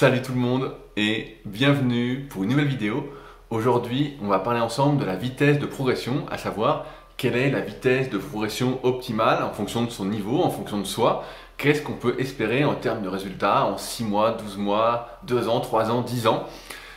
Salut tout le monde et bienvenue pour une nouvelle vidéo. Aujourd'hui, on va parler ensemble de la vitesse de progression, à savoir quelle est la vitesse de progression optimale en fonction de son niveau, en fonction de soi. Qu'est-ce qu'on peut espérer en termes de résultats en 6 mois, 12 mois, 2 ans, 3 ans, 10 ans,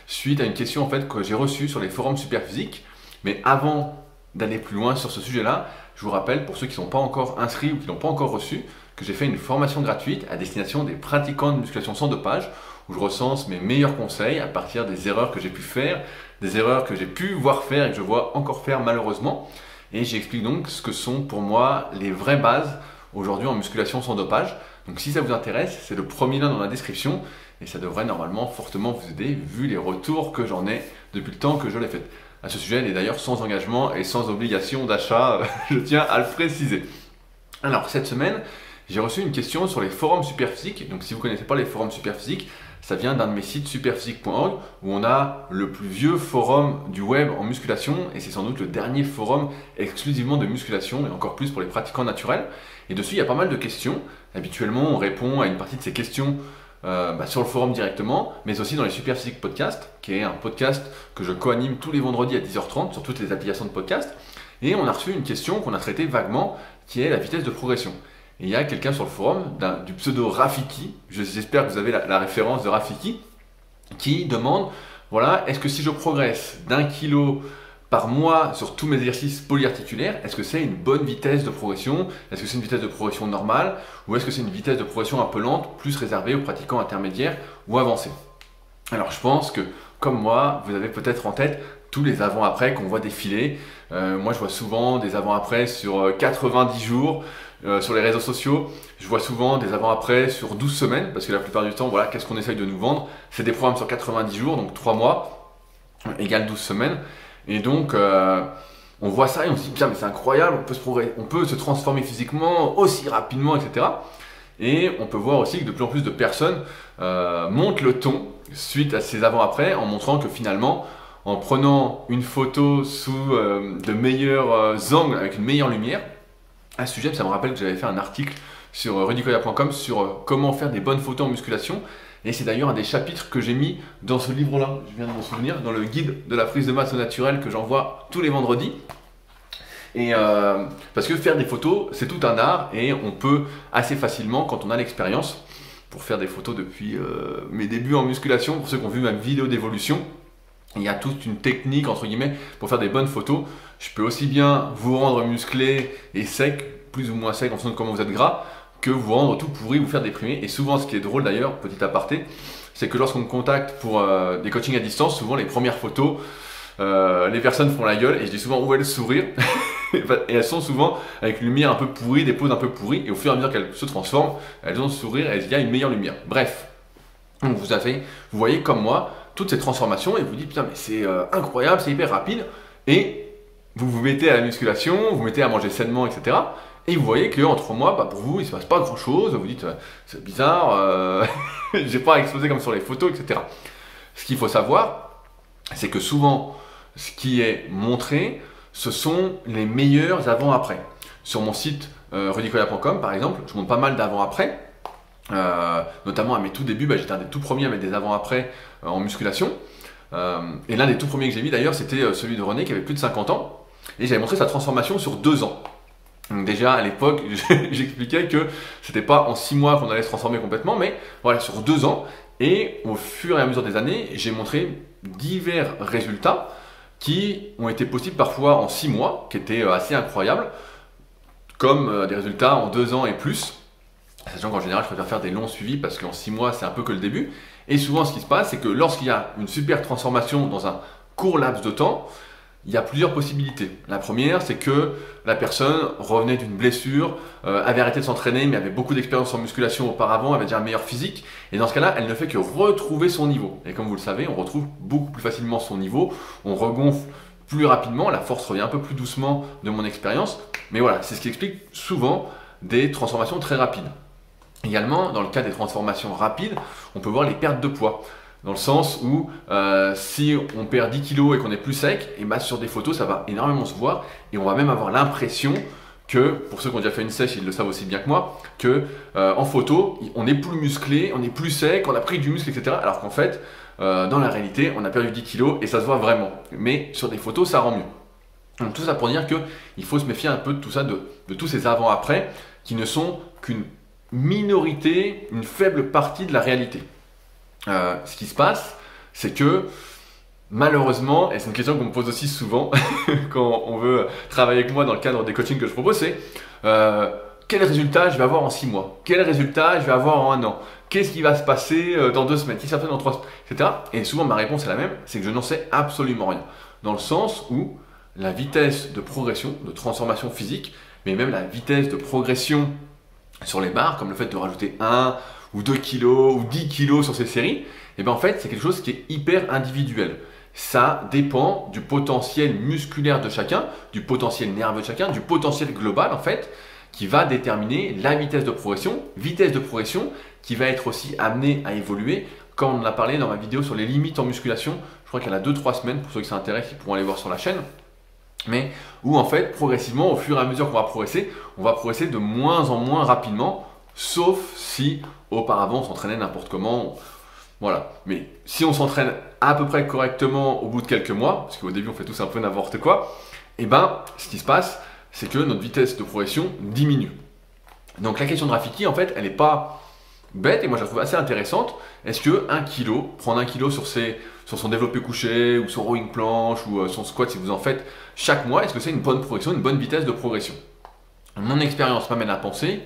suite à une question en fait que j'ai reçue sur les forums Superphysique. Mais avant d'aller plus loin sur ce sujet-là, je vous rappelle, pour ceux qui ne sont pas encore inscrits ou qui ne l'ont pas encore reçu, que j'ai fait une formation gratuite à destination des pratiquants de musculation sans dopage, où je recense mes meilleurs conseils à partir des erreurs que j'ai pu faire, des erreurs que j'ai pu voir faire et que je vois encore faire malheureusement. Et j'explique donc ce que sont pour moi les vraies bases aujourd'hui en musculation sans dopage. Donc si ça vous intéresse, c'est le premier lien dans la description et ça devrait normalement fortement vous aider vu les retours que j'en ai depuis le temps que je l'ai fait. À ce sujet, elle est d'ailleurs sans engagement et sans obligation d'achat, je tiens à le préciser. Alors cette semaine, j'ai reçu une question sur les forums Superphysique. Donc si vous ne connaissez pas les forums Superphysique, ça vient d'un de mes sites superphysique.org où on a le plus vieux forum du web en musculation et c'est sans doute le dernier forum exclusivement de musculation et encore plus pour les pratiquants naturels. Et dessus, il y a pas mal de questions. Habituellement, on répond à une partie de ces questions sur le forum directement, mais aussi dans les Superphysique Podcast, qui est un podcast que je co-anime tous les vendredis à 10h30 sur toutes les applications de podcast. Et on a reçu une question qu'on a traitée vaguement, qui est la vitesse de progression. Et il y a quelqu'un sur le forum du pseudo Rafiki, j'espère que vous avez la référence de Rafiki, qui demande, voilà, est-ce que si je progresse d'1 kilo par mois sur tous mes exercices polyarticulaires, est-ce que c'est une bonne vitesse de progression? Est-ce que c'est une vitesse de progression normale? Ou est-ce que c'est une vitesse de progression un peu lente, plus réservée aux pratiquants intermédiaires ou avancés? Alors je pense que, comme moi, vous avez peut-être en tête tous les avant-après qu'on voit défiler. Moi je vois souvent des avant-après sur 90 jours, sur les réseaux sociaux. Je vois souvent des avant-après sur 12 semaines, parce que la plupart du temps, voilà, qu'est-ce qu'on essaye de nous vendre? C'est des programmes sur 90 jours, donc 3 mois, égale 12 semaines. Et donc, on voit ça et on se dit, putain, mais c'est incroyable, on peut se transformer physiquement aussi rapidement, etc. Et on peut voir aussi que de plus en plus de personnes montent le ton suite à ces avant-après, en montrant que finalement, en prenant une photo sous de meilleurs angles, avec une meilleure lumière, à ce sujet, ça me rappelle que j'avais fait un article sur rudicoya.com sur comment faire des bonnes photos en musculation. Et c'est d'ailleurs un des chapitres que j'ai mis dans ce livre-là, je viens de m'en souvenir, dans le guide de la prise de masse au naturel que j'envoie tous les vendredis. Et parce que faire des photos, c'est tout un art et on peut assez facilement, quand on a l'expérience, pour faire des photos depuis mes débuts en musculation, pour ceux qui ont vu ma vidéo d'évolution, il y a toute une technique, entre guillemets, pour faire des bonnes photos. Je peux aussi bien vous rendre musclé et sec, plus ou moins sec en fonction de comment vous êtes gras, que vous rendre tout pourri, vous faire déprimer. Et souvent, ce qui est drôle d'ailleurs, petit aparté, c'est que lorsqu'on me contacte pour des coachings à distance, souvent les premières photos, les personnes font la gueule et je dis souvent où est le sourire. Et elles sont souvent avec une lumière un peu pourrie, des poses un peu pourries, et au fur et à mesure qu'elles se transforment, elles ont le sourire et il y a une meilleure lumière. Bref, donc vous voyez comme moi, toutes ces transformations et vous dites putain mais c'est incroyable, c'est hyper rapide et vous vous mettez à la musculation, vous mettez à manger sainement, etc. Et vous voyez qu'en 3 mois, pour vous, il ne se passe pas grand chose, vous dites c'est bizarre, j'ai pas explosé comme sur les photos, etc. Ce qu'il faut savoir, c'est que souvent, ce qui est montré, ce sont les meilleurs avant-après. Sur mon site rudicoya.com par exemple, je montre pas mal d'avant-après. Notamment à mes tout débuts, j'étais un des tout premiers à mettre des avant-après en musculation. Et l'un des tout premiers que j'ai mis d'ailleurs, c'était celui de René qui avait plus de 50 ans. Et j'avais montré sa transformation sur 2 ans. Donc déjà à l'époque, j'expliquais que c'était pas en 6 mois qu'on allait se transformer complètement, mais voilà, sur 2 ans. Et au fur et à mesure des années, j'ai montré divers résultats qui ont été possibles parfois en 6 mois, qui étaient assez incroyables, comme des résultats en 2 ans et plus. Sachant qu'en général, je préfère faire des longs suivis parce qu'en 6 mois, c'est un peu que le début. Et souvent, ce qui se passe, c'est que lorsqu'il y a une super transformation dans un court laps de temps, il y a plusieurs possibilités. La première, c'est que la personne revenait d'une blessure, avait arrêté de s'entraîner, mais avait beaucoup d'expérience en musculation auparavant, avait déjà un meilleur physique. Et dans ce cas-là, elle ne fait que retrouver son niveau. Et comme vous le savez, on retrouve beaucoup plus facilement son niveau, on regonfle plus rapidement, la force revient un peu plus doucement de mon expérience. Mais voilà, c'est ce qui explique souvent des transformations très rapides. Également, dans le cas des transformations rapides, on peut voir les pertes de poids. Dans le sens où si on perd 10 kg et qu'on est plus sec, et sur des photos, ça va énormément se voir. Et on va même avoir l'impression que, pour ceux qui ont déjà fait une sèche, ils le savent aussi bien que moi, que en photo, on est plus musclé, on est plus sec, on a pris du muscle, etc. Alors qu'en fait, dans la réalité, on a perdu 10 kilos et ça se voit vraiment. Mais sur des photos, ça rend mieux. Donc tout ça pour dire qu'il faut se méfier un peu de tout ça, de tous ces avant-après, qui ne sont qu'une minorité, une faible partie de la réalité. Ce qui se passe, c'est que malheureusement, et c'est une question qu'on me pose aussi souvent quand on veut travailler avec moi dans le cadre des coachings que je propose, c'est quel résultat je vais avoir en 6 mois? Quel résultat je vais avoir en 1 an? Qu'est-ce qui va se passer dans 2 semaines? Qu'est-ce qui va se passer dans 3 semaines? Etc. Et souvent ma réponse est la même, c'est que je n'en sais absolument rien. Dans le sens où la vitesse de progression, de transformation physique, mais même la vitesse de progression sur les barres, comme le fait de rajouter 1 ou 2 kilos ou 10 kilos sur ces séries, et bien en fait c'est quelque chose qui est hyper individuel. Ça dépend du potentiel musculaire de chacun, du potentiel nerveux de chacun, du potentiel global en fait, qui va déterminer la vitesse de progression qui va être aussi amenée à évoluer, comme on en a parlé dans ma vidéo sur les limites en musculation, je crois qu'il y en a 2-3 semaines, pour ceux qui s'intéressent, ils pourront aller voir sur la chaîne, mais où en fait progressivement, au fur et à mesure qu'on va progresser de moins en moins rapidement, sauf si auparavant on s'entraînait n'importe comment. Voilà, mais si on s'entraîne à peu près correctement au bout de quelques mois, parce qu'au début on fait tous un peu n'importe quoi, et ben ce qui se passe, c'est que notre vitesse de progression diminue. Donc la question de Rafiki, en fait, elle n'est pas bête, et moi je la trouve assez intéressante. Est-ce que prendre 1 kilo sur son développé couché, ou son rowing planche, ou son squat si vous en faites chaque mois, est-ce que c'est une bonne progression, une bonne vitesse de progression? Mon expérience m'amène à penser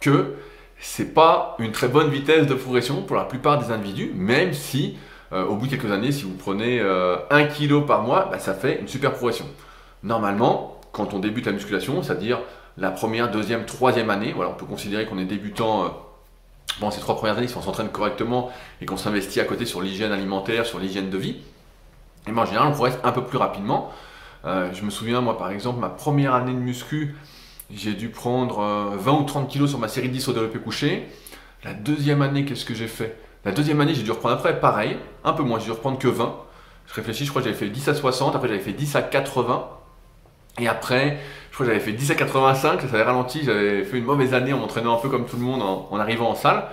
que c'est pas une très bonne vitesse de progression pour la plupart des individus, même si au bout de quelques années, si vous prenez 1 kg par mois, bah, ça fait une super progression. Normalement, quand on débute la musculation, c'est-à-dire la première, deuxième, troisième année, voilà, on peut considérer qu'on est débutant pendant ces 3 premières années si on s'entraîne correctement et qu'on s'investit à côté sur l'hygiène alimentaire, sur l'hygiène de vie, et ben, en général on progresse un peu plus rapidement. Je me souviens, moi par exemple, ma première année de muscu, j'ai dû prendre 20 ou 30 kg sur ma série 10 au développé couché. La deuxième année, qu'est-ce que j'ai fait? La deuxième année, j'ai dû reprendre après, pareil, un peu moins, j'ai dû reprendre que 20. Je réfléchis, je crois que j'avais fait 10 à 60, après j'avais fait 10 à 80. Et après, je crois que j'avais fait 10 à 85, ça avait ralenti, j'avais fait une mauvaise année en m'entraînant un peu comme tout le monde en arrivant en salle.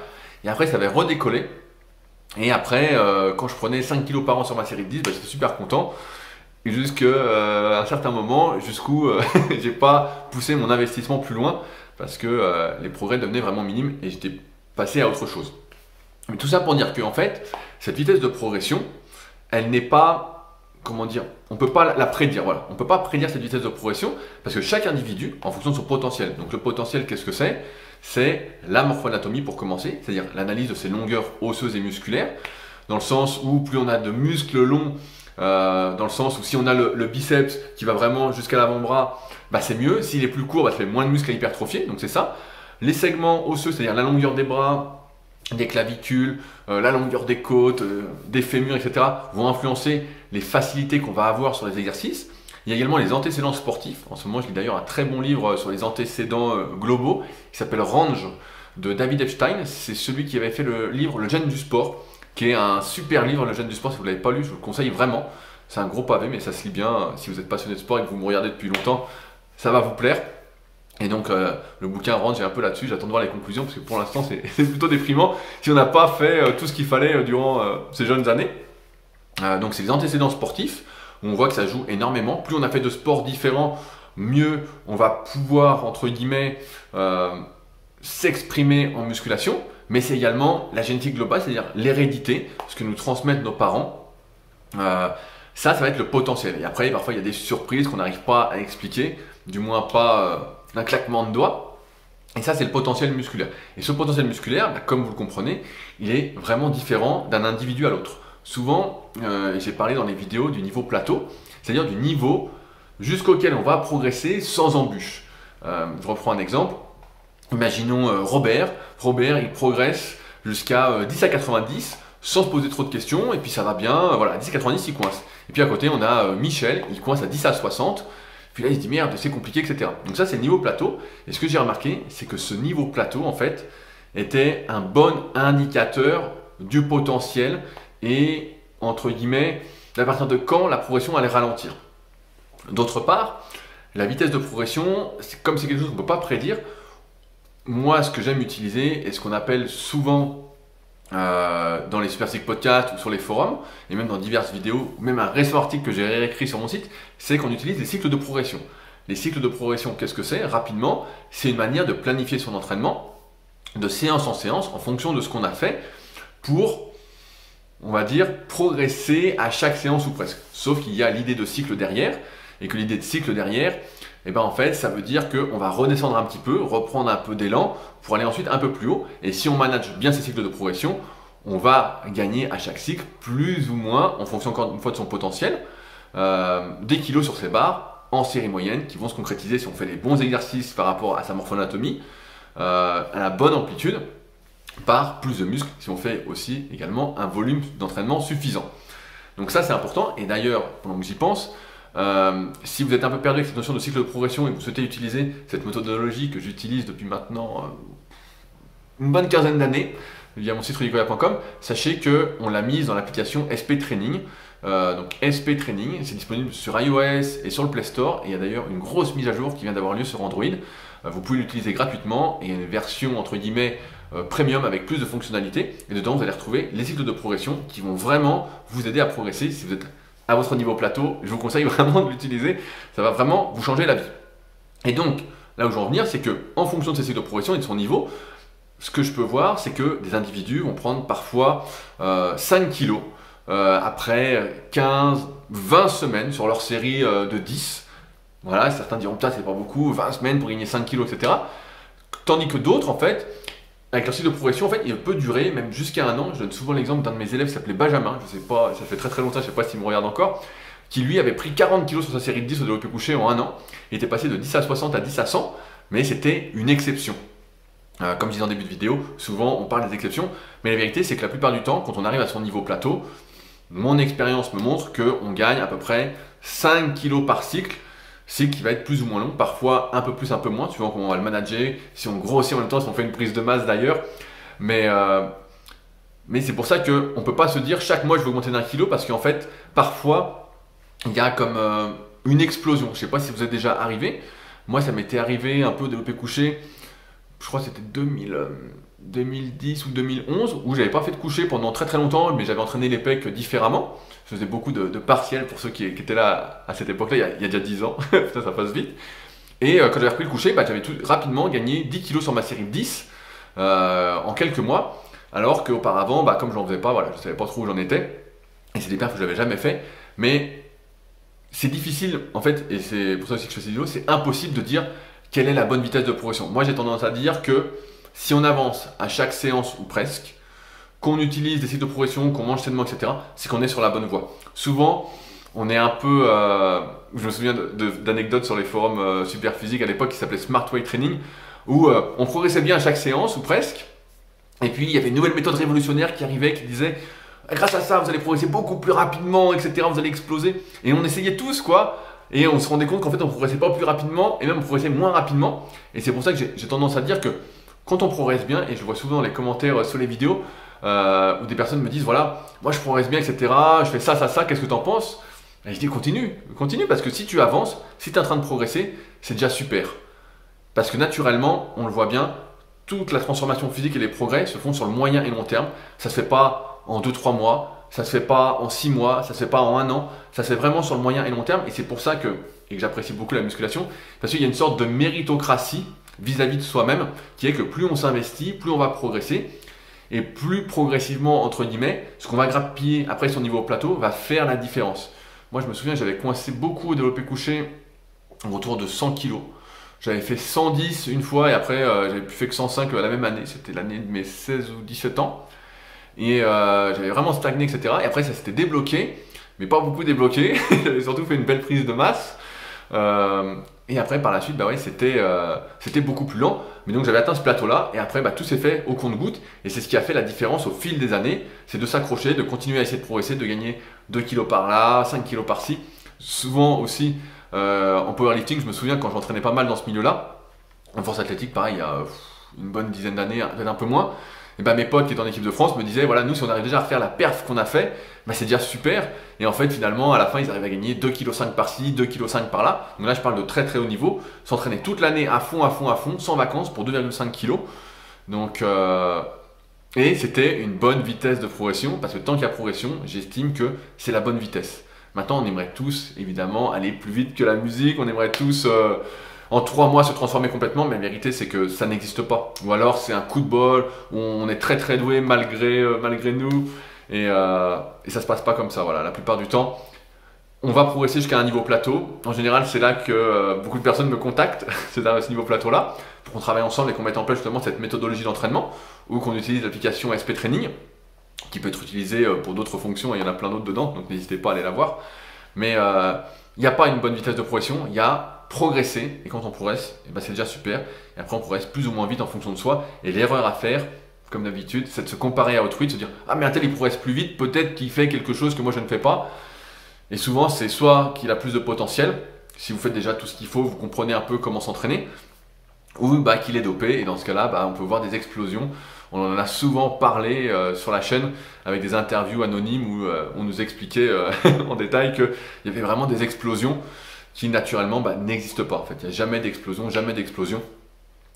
Et après, ça avait redécollé. Et après, quand je prenais 5 kg par an sur ma série de 10, bah, j'étais super content. Et jusqu'à un certain moment, jusqu'où j'ai pas poussé mon investissement plus loin parce que les progrès devenaient vraiment minimes et j'étais passé à autre chose. Mais tout ça pour dire que en fait, cette vitesse de progression, elle n'est pas, comment dire, on peut pas la prédire. Voilà, on peut pas prédire cette vitesse de progression parce que chaque individu, en fonction de son potentiel. Donc le potentiel, qu'est-ce que c'est? C'est la morphoanatomie pour commencer, c'est-à-dire l'analyse de ses longueurs osseuses et musculaires, dans le sens où plus on a de muscles longs, dans le sens où si on a le biceps qui va vraiment jusqu'à l'avant-bras, bah c'est mieux. S'il est plus court, bah ça fait moins de muscles à hypertrophier, donc c'est ça. Les segments osseux, c'est-à-dire la longueur des bras, des clavicules, la longueur des côtes, des fémurs, etc. vont influencer les facilités qu'on va avoir sur les exercices. Il y a également les antécédents sportifs. En ce moment, je lis d'ailleurs un très bon livre sur les antécédents globaux qui s'appelle Range de David Epstein. C'est celui qui avait fait le livre Le gène du sport, qui est un super livre, Le gène du sport. Si vous ne l'avez pas lu, je vous le conseille vraiment. C'est un gros pavé, mais ça se lit bien. Si vous êtes passionné de sport et que vous me regardez depuis longtemps, ça va vous plaire. Et donc, le bouquin Range, j'ai un peu là-dessus. J'attends de voir les conclusions parce que pour l'instant, c'est plutôt déprimant si on n'a pas fait tout ce qu'il fallait durant ces jeunes années. Donc, c'est les antécédents sportifs. On voit que ça joue énormément. Plus on a fait de sports différents, mieux on va pouvoir, entre guillemets, s'exprimer en musculation. Mais c'est également la génétique globale, c'est-à-dire l'hérédité, ce que nous transmettent nos parents. Ça va être le potentiel. Et après, parfois, il y a des surprises qu'on n'arrive pas à expliquer, du moins pas d'un claquement de doigts. Et ça, c'est le potentiel musculaire. Et ce potentiel musculaire, comme vous le comprenez, il est vraiment différent d'un individu à l'autre. Souvent, j'ai parlé dans les vidéos du niveau plateau, c'est-à-dire du niveau jusqu'auquel on va progresser sans embûche. Je reprends un exemple. Imaginons Robert. Robert, il progresse jusqu'à 10 à 90 sans se poser trop de questions, et puis ça va bien. Voilà, 10 à 90, il coince. Et puis à côté, on a Michel, il coince à 10 à 60. Puis là, il se dit merde, c'est compliqué, etc. Donc ça, c'est le niveau plateau. Et ce que j'ai remarqué, c'est que ce niveau plateau, en fait, était un bon indicateur du potentiel et, entre guillemets, à partir de quand la progression allait ralentir. D'autre part, La vitesse de progression, comme c'est quelque chose qu'on ne peut pas prédire, moi, ce que j'aime utiliser et ce qu'on appelle souvent dans les Super Physique Podcasts ou sur les forums, et même dans diverses vidéos, ou même un récent article que j'ai réécrit sur mon site, c'est qu'on utilise les cycles de progression. Les cycles de progression, qu'est-ce que c'est? Rapidement, c'est une manière de planifier son entraînement de séance en séance en fonction de ce qu'on a fait pour, on va dire, progresser à chaque séance ou presque. Sauf qu'il y a l'idée de cycle derrière, et que l'idée de cycle derrière, et ben en fait, ça veut dire qu'on va redescendre un petit peu, reprendre un peu d'élan pour aller ensuite un peu plus haut. Et si on manage bien ces cycles de progression, on va gagner à chaque cycle plus ou moins, en fonction encore une fois de son potentiel, des kilos sur ses barres en série moyenne qui vont se concrétiser si on fait les bons exercices par rapport à sa morphoanatomie, à la bonne amplitude, par plus de muscles si on fait aussi également un volume d'entraînement suffisant. Donc ça c'est important, et d'ailleurs, pendant que j'y pense, si vous êtes un peu perdu avec cette notion de cycle de progression et que vous souhaitez utiliser cette méthodologie que j'utilise depuis maintenant une bonne quinzaine d'années via mon site rudicoya.com, sachez qu'on l'a mise dans l'application SP Training. Donc SP Training, c'est disponible sur iOS et sur le Play Store, et il y a d'ailleurs une grosse mise à jour qui vient d'avoir lieu sur Android. Vous pouvez l'utiliser gratuitement, et il y a une version entre guillemets premium avec plus de fonctionnalités, et dedans vous allez retrouver les cycles de progression qui vont vraiment vous aider à progresser. Si vous êtes à votre niveau plateau, je vous conseille vraiment de l'utiliser, ça va vraiment vous changer la vie. Et donc, là où je veux en venir, c'est que en fonction de ces cycles de progression et de son niveau, ce que je peux voir, c'est que des individus vont prendre parfois 5 kilos après 15, 20 semaines sur leur série de 10. Voilà, certains diront, putain, c'est pas beaucoup, 20 semaines pour gagner 5 kilos, etc. Tandis que d'autres, en fait, avec leur cycle de progression, en fait, il peut durer même jusqu'à un an. Je donne souvent l'exemple d'un de mes élèves qui s'appelait Benjamin, je sais pas, ça fait très très longtemps, je sais pas s'il me regarde encore, qui lui avait pris 40 kg sur sa série de 10 au développé couché en un an. Il était passé de 10 à 60 à 10 à 100, mais c'était une exception. Comme je disais en début de vidéo, souvent on parle des exceptions, mais la vérité c'est que la plupart du temps, quand on arrive à son niveau plateau, mon expérience me montre qu'on gagne à peu près 5 kg par cycle qui va être plus ou moins long, parfois un peu plus, un peu moins, suivant comment on va le manager, si on grossit en même temps, si on fait une prise de masse d'ailleurs. Mais c'est pour ça qu'on ne peut pas se dire chaque mois je vais augmenter d'un kilo, parce qu'en fait, parfois, il y a comme une explosion. Je ne sais pas si vous êtes déjà arrivé. Moi, ça m'était arrivé un peu développé couché, je crois que c'était 2010 ou 2011, où j'avais pas fait de coucher pendant très très longtemps, mais j'avais entraîné les pecs différemment. Je faisais beaucoup de partiels pour ceux qui étaient là à cette époque-là, il y a déjà 10 ans, putain, ça passe vite. Et quand j'avais repris le coucher, j'avais rapidement gagné 10 kg sur ma série de 10 en quelques mois, alors qu'auparavant, comme j'en faisais pas, voilà, je savais pas trop où j'en étais, et c'est des perfs que je n'avais jamais fait, mais c'est difficile en fait, et c'est pour ça aussi que je fais ces vidéos, c'est impossible de dire quelle est la bonne vitesse de progression. Moi j'ai tendance à dire que si on avance à chaque séance ou presque, qu'on utilise des cycles de progression, qu'on mange sainement, etc., c'est qu'on est sur la bonne voie. Souvent, on est un peu... je me souviens d'anecdotes sur les forums super physiques à l'époque qui s'appelaient Smart Weight Training, où on progressait bien à chaque séance, ou presque, et puis il y avait une nouvelle méthode révolutionnaire qui arrivait, qui disait grâce à ça, vous allez progresser beaucoup plus rapidement, etc., vous allez exploser. Et on essayait tous, quoi, et on se rendait compte qu'en fait, on progressait pas plus rapidement, et même on progressait moins rapidement. Et c'est pour ça que j'ai tendance à dire que quand on progresse bien, et je vois souvent dans les commentaires sur les vidéos, où des personnes me disent voilà, moi je progresse bien, etc., je fais ça, qu'est-ce que tu en penses? Et je dis continue, parce que si tu avances, si tu es en train de progresser, c'est déjà super. Parce que naturellement, on le voit bien, toute la transformation physique et les progrès se font sur le moyen et long terme. Ça se fait pas en 2-3 mois, ça se fait pas en 6 mois, ça se fait pas en 1 an, ça se fait vraiment sur le moyen et long terme. Et c'est pour ça que j'apprécie beaucoup la musculation, parce qu'il y a une sorte de méritocratie vis-à-vis de soi-même, qui est que plus on s'investit, plus on va progresser. Et plus progressivement, entre guillemets, ce qu'on va grappiller après son niveau plateau va faire la différence. Moi, je me souviens, j'avais coincé beaucoup au développé couché autour de 100 kg. J'avais fait 110 une fois et après, j'avais plus fait que 105 la même année. C'était l'année de mes 16 ou 17 ans. Et j'avais vraiment stagné, etc. Et après, ça s'était débloqué, mais pas beaucoup débloqué. J'avais surtout fait une belle prise de masse. Et après, par la suite, c'était beaucoup plus lent. Mais donc, j'avais atteint ce plateau-là. Et après, tout s'est fait au compte-gouttes. Et c'est ce qui a fait la différence au fil des années. C'est de s'accrocher, de continuer à essayer de progresser, de gagner 2 kilos par là, 5 kilos par-ci. Souvent aussi, en powerlifting, je me souviens quand j'entraînais pas mal dans ce milieu-là. En force athlétique, pareil, il y a une bonne dizaine d'années, peut-être un peu moins, et ben mes potes qui étaient en équipe de France me disaient voilà, nous si on arrive déjà à refaire la perf qu'on a fait, ben c'est déjà super. Et en fait finalement à la fin ils arrivent à gagner 2,5 kg par-ci, 2,5 kg par-là. Donc là je parle de très très haut niveau, s'entraîner toute l'année à fond, sans vacances pour 2,5 kg. Donc et c'était une bonne vitesse de progression, parce que tant qu'il y a progression, j'estime que c'est la bonne vitesse. Maintenant on aimerait tous évidemment aller plus vite que la musique, on aimerait tous en 3 mois se transformer complètement, mais la vérité c'est que ça n'existe pas. Ou alors c'est un coup de bol, où on est très très doué malgré nous, et ça se passe pas comme ça, voilà. La plupart du temps, on va progresser jusqu'à un niveau plateau. En général, c'est là que beaucoup de personnes me contactent, c'est à ce niveau plateau-là, pour qu'on travaille ensemble et qu'on mette en place justement cette méthodologie d'entraînement, ou qu'on utilise l'application SP Training, qui peut être utilisée pour d'autres fonctions, et il y en a plein d'autres dedans, donc n'hésitez pas à aller la voir. Mais il n'y a pas une bonne vitesse de progression, il y a progresser, et quand on progresse, eh ben c'est déjà super, et après on progresse plus ou moins vite en fonction de soi, et l'erreur à faire, comme d'habitude, c'est de se comparer à autrui, de se dire « Ah mais un tel il progresse plus vite, peut-être qu'il fait quelque chose que moi je ne fais pas », et souvent c'est soit qu'il a plus de potentiel, si vous faites déjà tout ce qu'il faut, vous comprenez un peu comment s'entraîner, ou bah, qu'il est dopé, et dans ce cas-là, bah, on peut voir des explosions. On en a souvent parlé sur la chaîne avec des interviews anonymes où on nous expliquait en détail qu'il y avait vraiment des explosions qui naturellement n'existent pas. En fait, il n'y a jamais d'explosion, jamais d'explosion.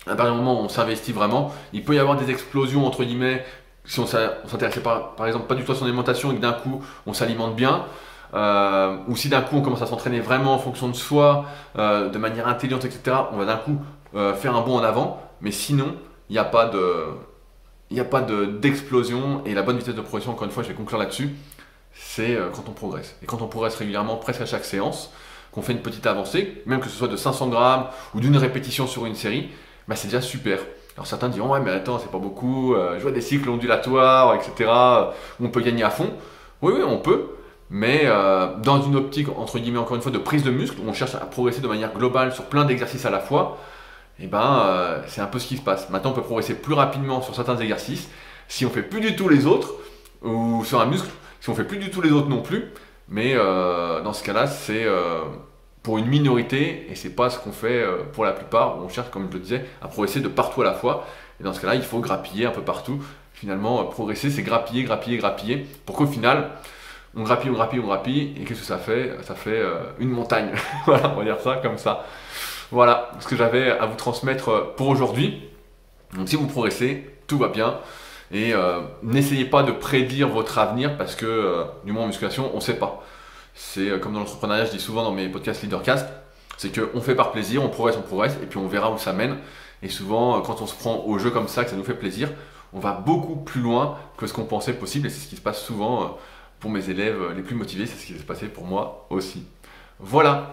À partir du moment où on s'investit vraiment, il peut y avoir des explosions entre guillemets si on s'intéressait par exemple pas du tout à son alimentation et que d'un coup on s'alimente bien. Ou si d'un coup on commence à s'entraîner vraiment en fonction de soi, de manière intelligente, etc., on va d'un coup faire un bond en avant, mais sinon il n'y a pas d'explosion, et la bonne vitesse de progression, encore une fois je vais conclure là-dessus, c'est quand on progresse. Et quand on progresse régulièrement, presque à chaque séance, qu'on fait une petite avancée, même que ce soit de 500 grammes ou d'une répétition sur une série, bah c'est déjà super. Alors certains diront ouais mais attends c'est pas beaucoup, je vois des cycles ondulatoires, etc., où on peut gagner à fond. Oui on peut, mais dans une optique entre guillemets encore une fois de prise de muscle, où on cherche à progresser de manière globale sur plein d'exercices à la fois, et c'est un peu ce qui se passe. Maintenant on peut progresser plus rapidement sur certains exercices si on fait plus du tout les autres, ou sur un muscle si on fait plus du tout les autres non plus, mais dans ce cas-là c'est pour une minorité, et c'est pas ce qu'on fait pour la plupart, où on cherche, comme je le disais, à progresser de partout à la fois. Et dans ce cas-là, il faut grappiller un peu partout. Finalement, progresser, c'est grappiller, grappiller, grappiller, pour qu'au final, on grappille, on grappille, on grappille, et qu'est-ce que ça fait? Ça fait une montagne. Voilà, on va dire ça comme ça. Voilà ce que j'avais à vous transmettre pour aujourd'hui. Donc si vous progressez, tout va bien. Et n'essayez pas de prédire votre avenir, parce que, du moins en musculation, on ne sait pas. C'est comme dans l'entrepreneuriat, je dis souvent dans mes podcasts Leadercast, c'est qu'on fait par plaisir, on progresse, et puis on verra où ça mène. Et souvent, quand on se prend au jeu comme ça, que ça nous fait plaisir, on va beaucoup plus loin que ce qu'on pensait possible, et c'est ce qui se passe souvent pour mes élèves les plus motivés, c'est ce qui s'est passé pour moi aussi. Voilà.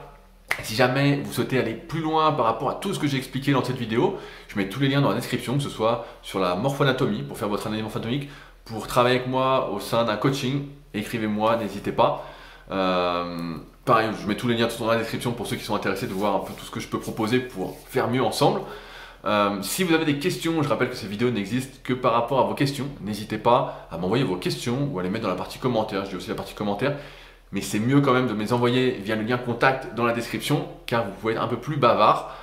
Si jamais vous souhaitez aller plus loin par rapport à tout ce que j'ai expliqué dans cette vidéo, je mets tous les liens dans la description, que ce soit sur la morphoanatomie, pour faire votre analyse morpho-anatomique, pour travailler avec moi au sein d'un coaching, écrivez-moi, n'hésitez pas. Pareil, je mets tous les liens dans la description pour ceux qui sont intéressés de voir un peu tout ce que je peux proposer pour faire mieux ensemble. Si vous avez des questions, je rappelle que ces vidéos n'existent que par rapport à vos questions. N'hésitez pas à m'envoyer vos questions ou à les mettre dans la partie commentaires. Je dis aussi la partie commentaires. Mais c'est mieux quand même de me les envoyer via le lien contact dans la description, car vous pouvez être un peu plus bavard,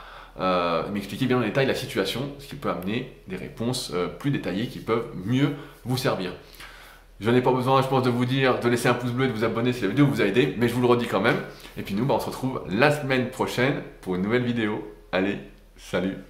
m'expliquer bien en détail la situation, ce qui peut amener des réponses plus détaillées qui peuvent mieux vous servir. Je n'ai pas besoin, je pense, de vous dire de laisser un pouce bleu et de vous abonner si la vidéo vous a aidé, mais je vous le redis quand même. Et puis nous, on se retrouve la semaine prochaine pour une nouvelle vidéo. Allez, salut!